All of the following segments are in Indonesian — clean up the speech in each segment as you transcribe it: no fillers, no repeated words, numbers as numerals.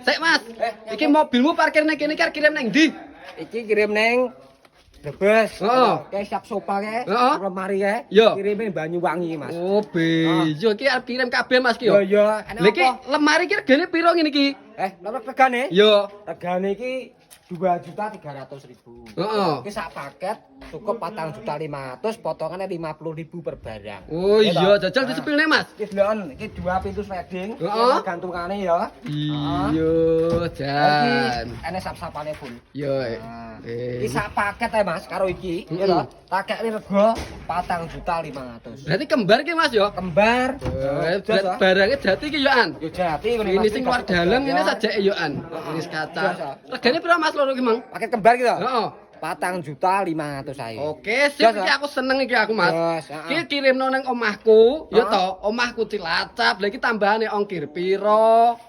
Sik Mas. Iki mobilmu parkir nang kene kirim nang ndi? Iki kirim neng Brebes. Heeh. Kayak siap sopa kayak, Heeh. lemari kayak. Yo. Kirimin Banyuwangi, Mas. Oh, bejo iki arep kirim kabeh Mas ki Yo yo. yo, Lha iki lemari ki regane piro ngene iki? nomor regane? Yo. Regane iki 2.300.000. Heeh. Iki sak paket cukup 4.500.000, potongannya 50.000 per barang. Oh iya, jajal disepilne Mas. Iki delon, iki 2 pintu sliding, Heeh. gantungane ya. Iya, Iki jan. ene sap-sapane pun. Yo. Nah, iki sak paket ya Mas karo iki, ya toh. Tak kekne rego 4.500.000. Berarti kembar ki Mas yo. Kembar. Barangnya jati ki yo an. Yo jati ngene Ini sing luar dalam ini sajake yo an. Ini kaca. Regane piro Mas loro ki Mang? Paket kembar gitu. Heeh. 4.500.000. Oke, sip iki aku seneng iki aku Mas. Yes, heeh. Iki kirimno nang omahku, ya toh, omahku Cilacap. Lah iki tambahane ongkir piro?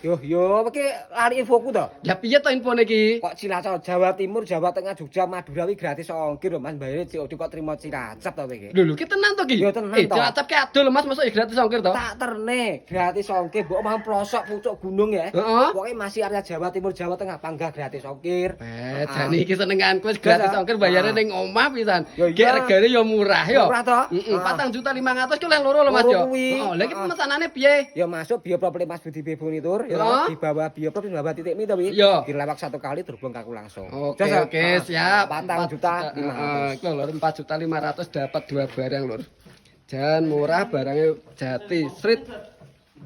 Yo iki lari infoku to. Ya piye to infone iki? Kok Cilacap Jawa Timur, Jawa Tengah, Jogja, Madura wi gratis ongkir lho Mas, bayare COD kok trimo Cilacap to iki. Lho ki tenan to ki? Yo, tenan to. Cilacap ki adol Mas, mosok ya gratis ongkir to? Tak terne gratis ongkir, mbok omah pelosok pucuk gunung ya. Heeh. Pokoke masih area Jawa Timur, Jawa Tengah panggah gratis ongkir. Jane iki senenganku wis gratis ongkir bayare ning omah pisan. Yo, Ki iya. regane yo murah yo. Murah to? Heeh, 4.500.000 ki oleh loro lho Mas yo. Loro kuwi. Heeh, lha iki pemesanane piye? Ya masuk Bioprop Mas Budi Bebonitur, ya Heeh. di bawah Bioprop di bawah titik mi to wi. Iya. Dilewak 1 kali terhubung ke aku langsung. Oke, Jos, oke, ah, siap. 4.500.000. Itu lur, 4.500.000 dapat 2 barang lur. Jangan murah barangnya jati. Street.